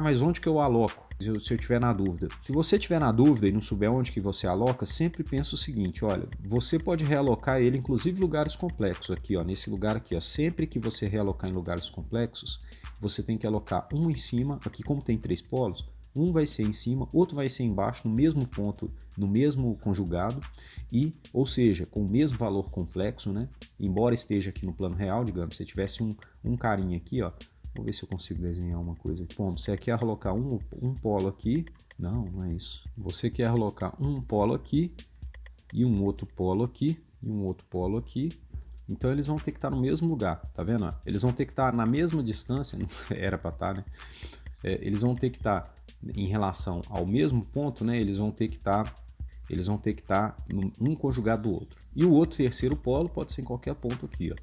Mas onde que eu aloco? Se eu tiver na dúvida. Se você tiver na dúvida e não souber onde que você aloca, sempre pensa o seguinte, olha, você pode realocar ele, inclusive lugares complexos aqui, ó, nesse lugar aqui, ó. Sempre que você realocar em lugares complexos, você tem que alocar um em cima, aqui como tem 3 polos, um vai ser em cima, outro vai ser embaixo, no mesmo ponto, no mesmo conjugado, ou seja, com o mesmo valor complexo, né? Embora esteja aqui no plano real, digamos, se tivesse um carinha aqui, ó, vou ver se eu consigo desenhar uma coisa aqui. Bom, você quer alocar um polo aqui. Não é isso. Você quer alocar um polo aqui e um outro polo aqui e um outro polo aqui. Então eles vão ter que estar no mesmo lugar, tá vendo? Eles vão ter que estar na mesma distância, não era para estar, né? Eles vão ter que estar em relação ao mesmo ponto, né? Eles vão ter que estar um conjugado do outro. E o outro terceiro polo pode ser em qualquer ponto aqui, ó.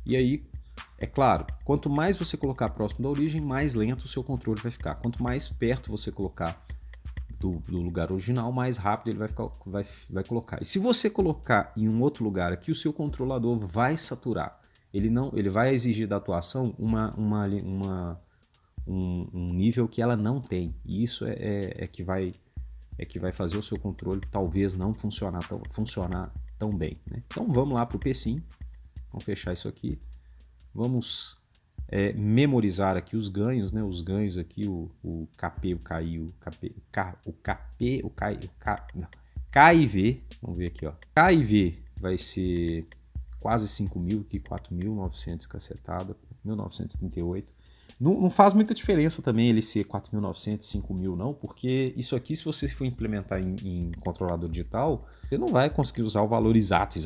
E aí, é claro, quanto mais você colocar próximo da origem, mais lento o seu controle vai ficar. Quanto mais perto você colocar do lugar original, mais rápido ele vai colocar. E se você colocar em um outro lugar aqui, o seu controlador vai saturar. Ele vai exigir da atuação um nível que ela não tem. E isso é que vai fazer o seu controle talvez não funcionar tão bem, né? Então vamos lá para o PSIM. Vamos fechar isso aqui. Vamos memorizar aqui os ganhos, né? Os ganhos aqui, o KP, o KI, K e V. Vamos ver aqui, ó. K e V vai ser quase 5.000 aqui, 4.900 cacetada, 1.938. Não faz muita diferença também ele ser 4.900, 5.000 não, porque isso aqui, se você for implementar em controlador digital, você não vai conseguir usar o valor exato.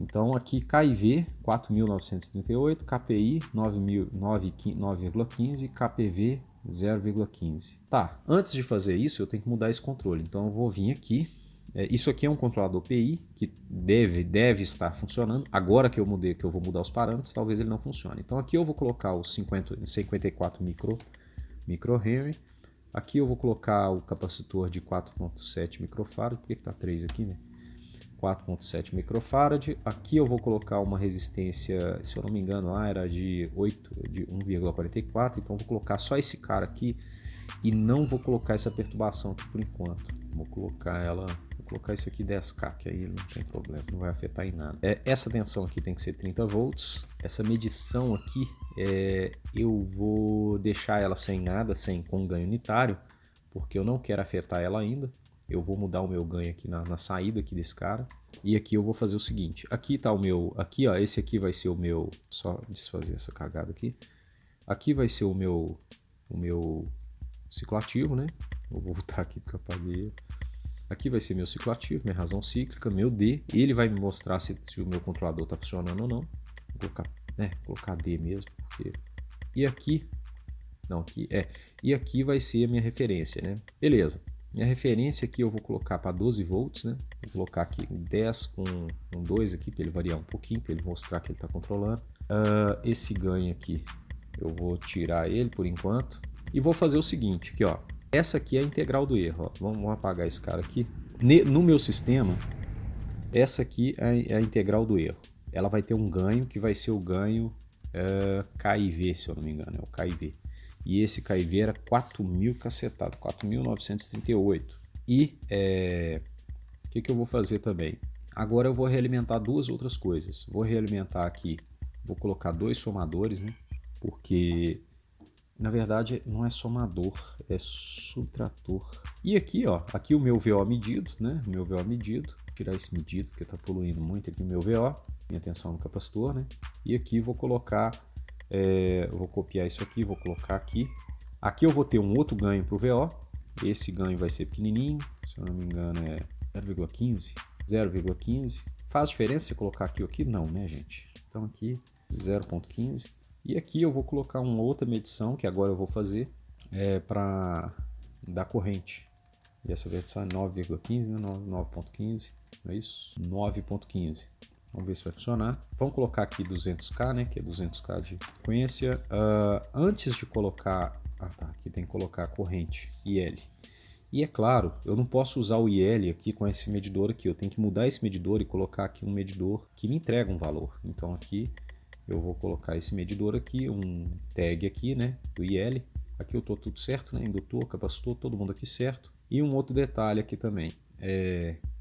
Então aqui KIV 4.938, KPI 9,15, KPV 0,15. Tá, antes de fazer isso eu tenho que mudar esse controle, então eu vou vir aqui. Isso aqui é um controlador PI que deve estar funcionando. Agora que eu vou mudar os parâmetros, talvez ele não funcione. Então aqui eu vou colocar os 54 microhenry. Aqui eu vou colocar o capacitor de 4.7 microfarad. Por que está 3 aqui, né? 4.7 microfarad. Aqui eu vou colocar uma resistência, se eu não me engano, era de 1,44. Então eu vou colocar só esse cara aqui e não vou colocar essa perturbação aqui por enquanto. Vou colocar isso aqui 10K, que aí não tem problema, não vai afetar em nada. Essa tensão aqui tem que ser 30 volts. Essa medição aqui, eu vou deixar ela sem nada, com ganho unitário, porque eu não quero afetar ela ainda. Eu vou mudar o meu ganho aqui na saída aqui desse cara. E aqui eu vou fazer o seguinte, aqui tá o meu, aqui ó, esse aqui vai ser o meu, só desfazer essa cagada aqui. Aqui vai ser o meu ciclo ativo, né? Vou voltar aqui porque eu apaguei. Aqui vai ser meu ciclo ativo, minha razão cíclica, meu D. Ele vai me mostrar se o meu controlador está funcionando ou não. Vou colocar D mesmo. E aqui, e aqui vai ser a minha referência, né? Beleza. Minha referência aqui eu vou colocar para 12 volts, né? Vou colocar aqui 10 com 2 aqui para ele variar um pouquinho, para ele mostrar que ele está controlando. Esse ganho aqui eu vou tirar ele por enquanto e vou fazer o seguinte, aqui ó. Essa aqui é a integral do erro, ó. Vamos apagar esse cara aqui. No meu sistema, essa aqui é a integral do erro. Ela vai ter um ganho que vai ser o ganho KIV, se eu não me engano, é o KIV. E esse KIV era 4.000 cacetado, 4.938. E o que eu vou fazer também? Agora eu vou realimentar duas outras coisas. Vou realimentar aqui, vou colocar 2 somadores, né? Porque na verdade não é somador, é subtrator. E aqui, ó, aqui o meu VO medido, né? O meu VO medido, vou tirar esse medido porque está poluindo muito aqui o meu VO, minha tensão no capacitor, né? E aqui vou colocar, vou copiar isso aqui, vou colocar aqui. Aqui eu vou ter um outro ganho para o VO. Esse ganho vai ser pequenininho, se eu não me engano é 0,15. 0,15. Faz diferença se colocar aqui ou aqui? Não, né, gente? Então aqui 0,15. E aqui eu vou colocar uma outra medição, que agora eu vou fazer, para da corrente. E essa versão é 9,15, né? 9.15, não é isso? 9.15. Vamos ver se vai funcionar. Vamos colocar aqui 200k, né? Que é 200k de frequência. Antes de colocar... aqui tem que colocar a corrente IL. E é claro, eu não posso usar o IL aqui com esse medidor aqui. Eu tenho que mudar esse medidor e colocar aqui um medidor que me entrega um valor. Então aqui eu vou colocar esse medidor aqui, um tag aqui, né? Do IL. Aqui eu estou tudo certo, né? Indutor, capacitor, todo mundo aqui certo. E um outro detalhe aqui também.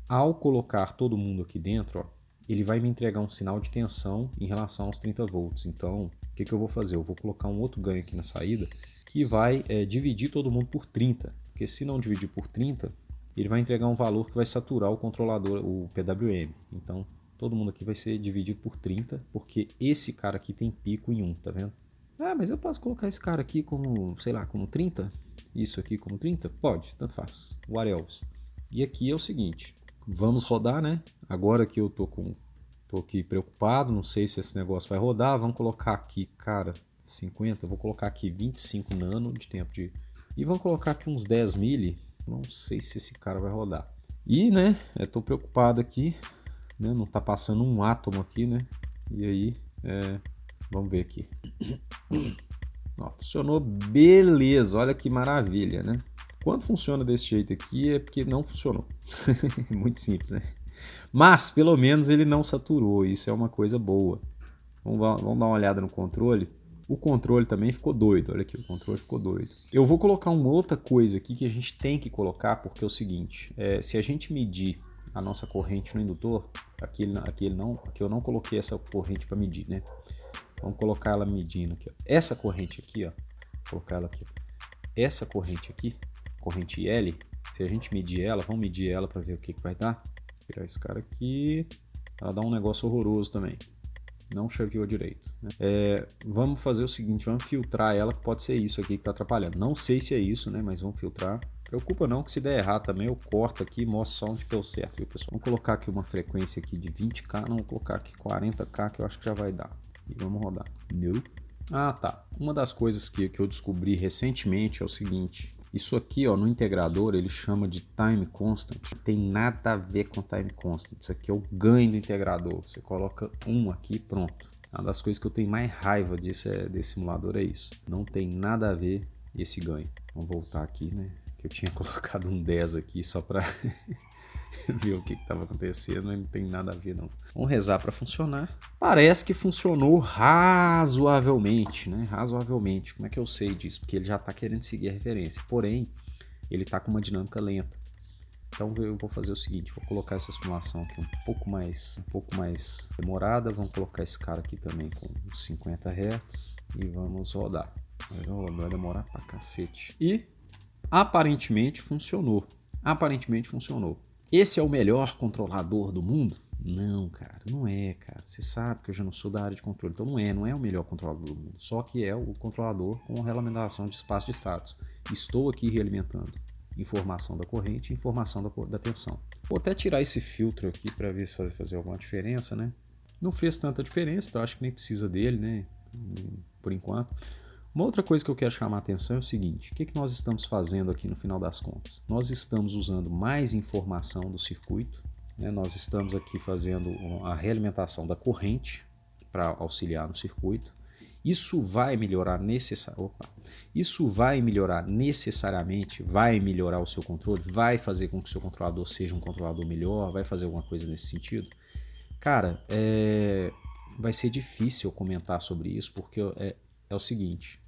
Ao colocar todo mundo aqui dentro, ó, ele vai me entregar um sinal de tensão em relação aos 30 volts. Então, o que eu vou fazer? Eu vou colocar um outro ganho aqui na saída que vai dividir todo mundo por 30. Porque se não dividir por 30, ele vai entregar um valor que vai saturar o controlador, o PWM. Então, todo mundo aqui vai ser dividido por 30, porque esse cara aqui tem pico em 1, tá vendo? Mas eu posso colocar esse cara aqui como, sei lá, como 30? Isso aqui como 30? Pode, tanto faz. What else? E aqui é o seguinte, vamos rodar, né? Agora que eu tô aqui preocupado, não sei se esse negócio vai rodar, vamos colocar aqui, cara, 50, vou colocar aqui 25 nano de tempo de... E vamos colocar aqui uns 10 mili, não sei se esse cara vai rodar. E, né, eu tô preocupado aqui, né? Não tá passando um átomo aqui, né? E aí, vamos ver aqui. Ó, funcionou, beleza, olha que maravilha, né? Quando funciona desse jeito aqui é porque não funcionou. Muito simples, né? Mas, pelo menos, ele não saturou, isso é uma coisa boa. Vamos dar uma olhada no controle. O controle também ficou doido, olha aqui, o controle ficou doido. Eu vou colocar uma outra coisa aqui que a gente tem que colocar, porque é o seguinte, se a gente medir a nossa corrente no indutor, aqui eu não coloquei essa corrente para medir, né? Vamos colocar ela medindo aqui, ó. Essa corrente aqui, ó, vou colocar ela aqui. Essa corrente aqui, corrente L, se a gente medir ela, vamos medir ela para ver o que vai dar. Vou tirar esse cara aqui, ela dá um negócio horroroso também. Não chaveou direito, né? Vamos fazer o seguinte, vamos filtrar ela, que pode ser isso aqui que está atrapalhando. Não sei se é isso, né? Mas vamos filtrar. Preocupa não que se der errado também, eu corto aqui e mostro só onde deu certo, viu, pessoal? Vamos colocar aqui uma frequência aqui de 20k, não, vou colocar aqui 40k, que eu acho que já vai dar. E vamos rodar. Tá. Uma das coisas que eu descobri recentemente é o seguinte. Isso aqui, ó, no integrador, ele chama de time constant. Não tem nada a ver com time constant. Isso aqui é o ganho do integrador. Você coloca 1 aqui e pronto. Uma das coisas que eu tenho mais raiva desse simulador é isso. Não tem nada a ver esse ganho. Vamos voltar aqui, né? Que eu tinha colocado um 10 aqui só para ver o que estava acontecendo, mas não tem nada a ver não. Vamos rezar para funcionar. Parece que funcionou razoavelmente, né? Razoavelmente. Como é que eu sei disso? Porque ele já está querendo seguir a referência. Porém, ele está com uma dinâmica lenta. Então eu vou fazer o seguinte, vou colocar essa simulação aqui um pouco mais demorada. Vamos colocar esse cara aqui também com 50 Hz e vamos rodar. Vai demorar pra cacete. E aparentemente funcionou. Esse é o melhor controlador do mundo? Não, cara, não é, cara. Você sabe que eu já não sou da área de controle, então não é o melhor controlador do mundo. Só que é o controlador com realimentação de espaço de status. Estou aqui realimentando informação da corrente e informação da tensão. Vou até tirar esse filtro aqui para ver se vai fazer alguma diferença, né? Não fez tanta diferença, então acho que nem precisa dele, né? Por enquanto. Uma outra coisa que eu quero chamar a atenção é o seguinte, o que nós estamos fazendo aqui no final das contas? Nós estamos usando mais informação do circuito, né? Nós estamos aqui fazendo a realimentação da corrente para auxiliar no circuito. Isso vai melhorar necessariamente, vai melhorar o seu controle, vai fazer com que o seu controlador seja um controlador melhor, vai fazer alguma coisa nesse sentido? Cara, vai ser difícil eu comentar sobre isso, porque é o seguinte,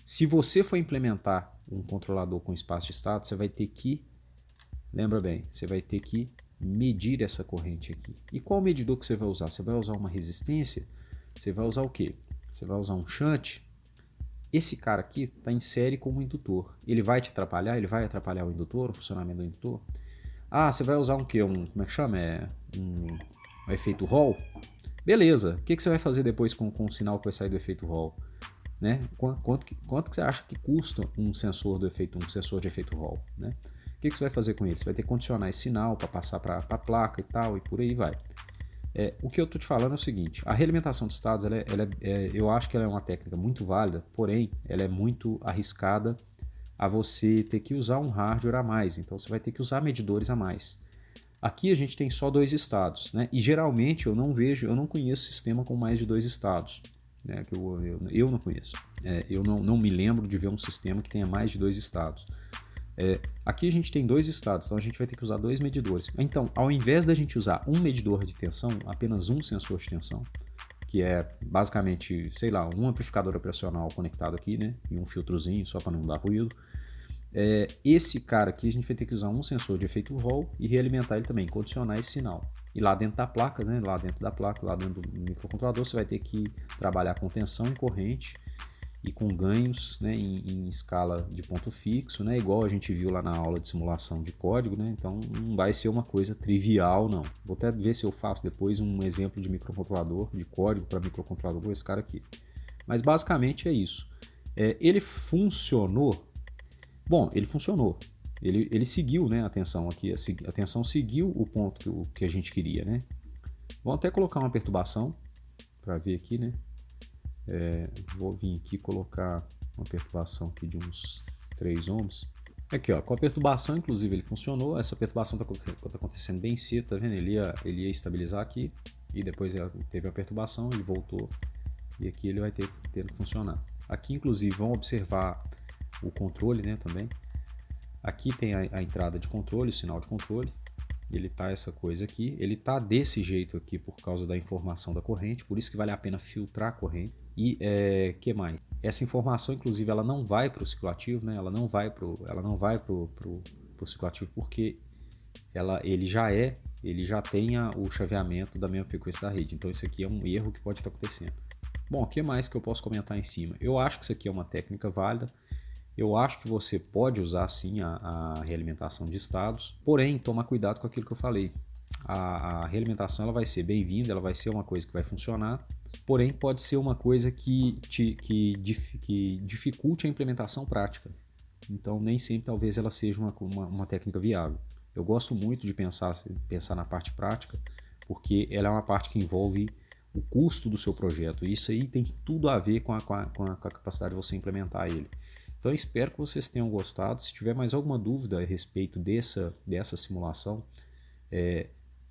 se você for implementar um controlador com espaço de status, você vai ter que, lembra bem, você vai ter que medir essa corrente aqui. E qual medidor que você vai usar? Você vai usar uma resistência? Você vai usar o quê? Você vai usar um shunt? Esse cara aqui está em série com um indutor. Ele vai te atrapalhar? Ele vai atrapalhar o indutor, o funcionamento do indutor? Você vai usar um quê? Como é que chama? Um efeito Hall? Beleza. O que você vai fazer depois com o sinal que vai sair do efeito Hall? Né? Quanto que você acha que custa um sensor de efeito Hall? Né? O que você vai fazer com ele? Você vai ter que condicionar esse sinal para passar para a placa e tal, e por aí vai. O que eu estou te falando é o seguinte, a realimentação de estados, eu acho que ela é uma técnica muito válida, porém, ela é muito arriscada a você ter que usar um hardware a mais, então você vai ter que usar medidores a mais. Aqui a gente tem só 2 estados, né? E geralmente eu não conheço sistema com mais de 2 estados, né? Que eu não conheço. Eu não me lembro de ver um sistema que tenha mais de 2 estados. Aqui a gente tem 2 estados, então a gente vai ter que usar 2 medidores. Então, ao invés da gente usar um medidor de tensão, apenas um sensor de tensão, que é basicamente, sei lá, um amplificador operacional conectado aqui, né? E um filtrozinho só para não dar ruído. Esse cara aqui a gente vai ter que usar um sensor de efeito Hall e realimentar ele também, condicionar esse sinal. E lá dentro da placa, né, lá dentro do microcontrolador, você vai ter que trabalhar com tensão e corrente e com ganhos, né, em escala de ponto fixo, né, igual a gente viu lá na aula de simulação de código, né, então não vai ser uma coisa trivial não. Vou até ver se eu faço depois um exemplo de microcontrolador, de código para microcontrolador com esse cara aqui. Mas basicamente é isso. Ele funcionou. Bom, ele funcionou. Ele seguiu, né, a tensão aqui. A tensão seguiu o ponto que a gente queria, né? Vamos até colocar uma perturbação para ver aqui, né? Vou vir aqui colocar uma perturbação aqui de uns 3 ohms. Aqui, ó, com a perturbação, inclusive, ele funcionou. Essa perturbação está acontecendo bem cedo, tá vendo? Ele ia estabilizar aqui e depois teve a perturbação, ele voltou e aqui ele vai ter que funcionar. Aqui, inclusive, vamos observar o controle, né, também. Aqui tem a entrada de controle, o sinal de controle. Ele tá essa coisa aqui. Ele tá desse jeito aqui por causa da informação da corrente, por isso que vale a pena filtrar a corrente. E que mais? Essa informação, inclusive, ela não vai para o ciclo ativo, né? Ela não vai pro ciclo ativo porque ele já tem o chaveamento da mesma frequência da rede. Então isso aqui é um erro que pode estar acontecendo. Bom, o que mais que eu posso comentar em cima? Eu acho que isso aqui é uma técnica válida. Eu acho que você pode usar sim a realimentação de estados, porém, toma cuidado com aquilo que eu falei. A realimentação ela vai ser bem-vinda, ela vai ser uma coisa que vai funcionar, porém pode ser uma coisa que dificulte a implementação prática. Então, nem sempre talvez ela seja uma técnica viável. Eu gosto muito de pensar na parte prática, porque ela é uma parte que envolve o custo do seu projeto. E isso aí tem tudo a ver com a capacidade de você implementar ele. Então eu espero que vocês tenham gostado. Se tiver mais alguma dúvida a respeito dessa simulação,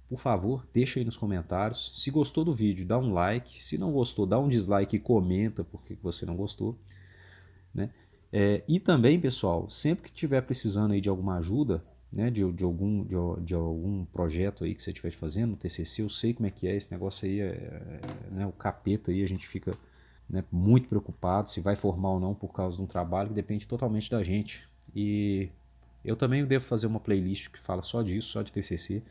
por favor, deixa aí nos comentários. Se gostou do vídeo, dá um like. Se não gostou, dá um dislike e comenta por que você não gostou, né? E também, pessoal, sempre que estiver precisando aí de alguma ajuda, né, de algum projeto aí que você estiver fazendo, no TCC, eu sei como é que é esse negócio aí, né, o capeta aí, a gente fica, né, muito preocupado se vai formar ou não por causa de um trabalho que depende totalmente da gente. E eu também devo fazer uma playlist que fala só disso, só de TCC.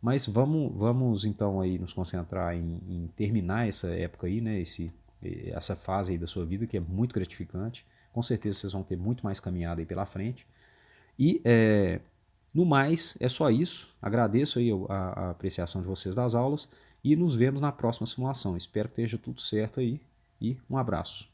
Mas vamos então aí nos concentrar em terminar essa época aí, né, essa fase aí da sua vida que é muito gratificante. Com certeza vocês vão ter muito mais caminhada aí pela frente. E no mais é só isso. Agradeço aí a apreciação de vocês das aulas e nos vemos na próxima simulação. Espero que esteja tudo certo aí. E um abraço.